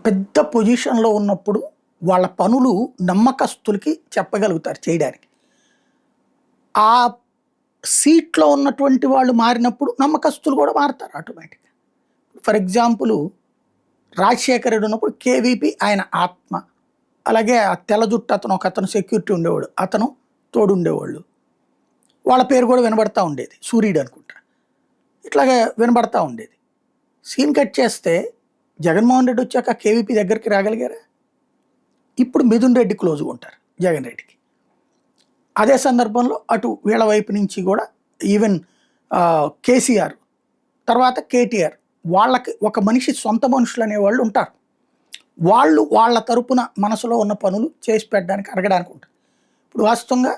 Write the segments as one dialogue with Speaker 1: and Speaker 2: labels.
Speaker 1: పెద్ద పొజిషన్‌లో ఉన్నప్పుడు వాళ్ళ పనులు నమ్మకస్తులకి చెప్పగలుగుతారు చేయడానికి. ఆ సీట్‌లో ఉన్నటువంటి వాళ్ళు మారినప్పుడు నమ్మకస్తులు కూడా మారతారు ఆటోమేటిక్‌గా. ఫర్ ఎగ్జాంపుల్ రాజశేఖర్ రెడ్డి ఉన్నప్పుడు కేవీపీ ఆయన ఆత్మ. అలాగే ఆ తెల్ల జుట్టు ఒకతను సెక్యూరిటీ ఉండేవాడు. అతను తోడుండేవాళ్ళు. వాళ్ళ పేరు కూడా వినబడతా ఉండేది. సూరీడు అనుకుంటా. ఇట్లాగే వినబడతా ఉండేది. సీన్ కట్ చేస్తే జగన్మోహన్ రెడ్డి వచ్చాక కేవీపీ దగ్గరికి రాగలిగారా? ఇప్పుడు మిథున్ రెడ్డి క్లోజ్‌గా ఉంటారు జగన్ రెడ్డికి. అదే సందర్భంలో అటు వీళ్ళ వైపు నుంచి కూడా ఈవెన్ కేసీఆర్, తర్వాత కేటీఆర్ వాళ్ళకి ఒక మనిషి సొంత మనుషులు అనేవాళ్ళు ఉంటారు. వాళ్ళు వాళ్ళ తరపున మనసులో ఉన్న పనులు చేసి పెట్టడానికి అడగడానికి ఉంటారు. ఇప్పుడు వాస్తవంగా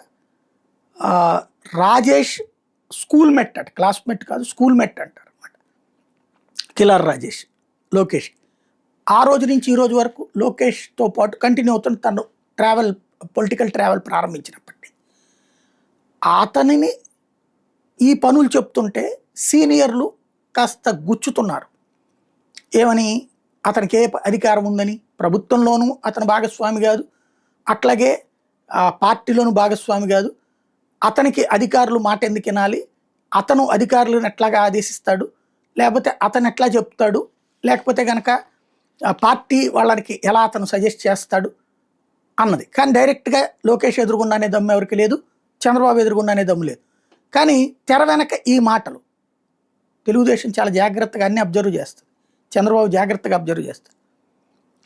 Speaker 1: రాజేష్ స్కూల్ మెట్ అట, క్లాస్మేట్ కాదు స్కూల్ మెట్ అంటారు అనమాట. కిలార్ రాజేష్, లోకేష్. ఆ రోజు నుంచి ఈ రోజు వరకు లోకేష్తో పాటు కంటిన్యూ అవుతున్న తను పొలిటికల్ ట్రావెల్ ప్రారంభించినప్పటి అతనిని ఈ పనులు చెప్తుంటే సీనియర్లు కాస్త గుచ్చుతున్నారు. ఏమని? అతనికి ఏ అధికారం ఉందని, ప్రభుత్వంలోనూ అతను భాగస్వామి కాదు, అట్లాగే పార్టీలోనూ భాగస్వామి కాదు, అతనికి అధికారులు మాట ఎందుకు వినాలి, అతను అధికారులను ఎట్లాగా ఆదేశిస్తాడు, లేకపోతే అతను ఎట్లా చెప్తాడు, లేకపోతే కనుక పార్టీ వాళ్ళకి ఎలా అతను సజెస్ట్ చేస్తాడు అన్నది. కానీ డైరెక్ట్గా లోకేష్ ఎదురుగుండానే దమ్ము ఎవరికి లేదు, చంద్రబాబు ఎదురుగుండానే దమ్ము లేదు. కానీ తెర వెనక ఈ మాటలు తెలుగుదేశం చాలా జాగ్రత్తగా అన్ని అబ్జర్వ్ చేస్తుంది. చంద్రబాబు జాగ్రత్తగా అబ్జర్వ్ చేస్తారు.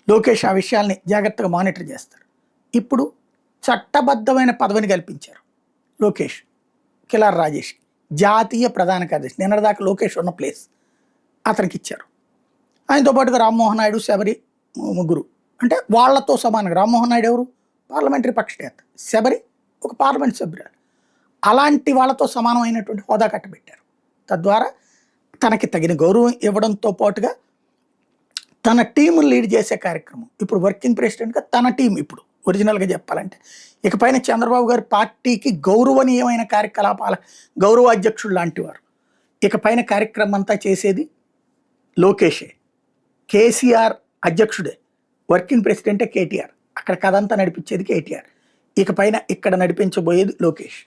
Speaker 1: లోకేష్ ఆ విషయాల్ని జాగ్రత్తగా మానిటర్ చేస్తారు. ఇప్పుడు చట్టబద్ధమైన పదవిని కల్పించారు లోకేష్ కిలార్ రాజేష్, జాతీయ ప్రధాన కార్యదర్శి. నిన్నటిదాకా లోకేష్ ఉన్న ప్లేస్ అతనికి ఇచ్చారు. ఆయనతో పాటుగా రామ్మోహన్ నాయుడు, శబరి ముగ్గురు. అంటే వాళ్లతో సమానంగా. రామ్మోహన్ నాయుడు ఎవరు? పార్లమెంటరీ పక్ష నేత. శబరి ఒక పార్లమెంట్ సభ్యురాలు. అలాంటి వాళ్ళతో సమానమైనటువంటి హోదా కట్టబెట్టారు. తద్వారా తనకి తగిన గౌరవం ఇవ్వడంతో పాటుగా తన టీమును లీడ్ చేసే కార్యక్రమం. ఇప్పుడు వర్కింగ్ ప్రెసిడెంట్గా తన టీం ఇప్పుడు ఒరిజినల్గా చెప్పాలంటే ఇకపైన చంద్రబాబు గారి పార్టీకి గౌరవనీయమైన కార్యకలాపాల గౌరవ అధ్యక్షుడు లాంటి వారు. ఇకపైన కార్యక్రమం అంతా చేసేది లోకేషే. కేసీఆర్ అధ్యక్షుడే, వర్కింగ్ ప్రెసిడెంటే కేటీఆర్. అక్కడ కథంతా నడిపించేది కేటీఆర్. ఇకపైన ఇక్కడ నడిపించబోయేది లోకేష్.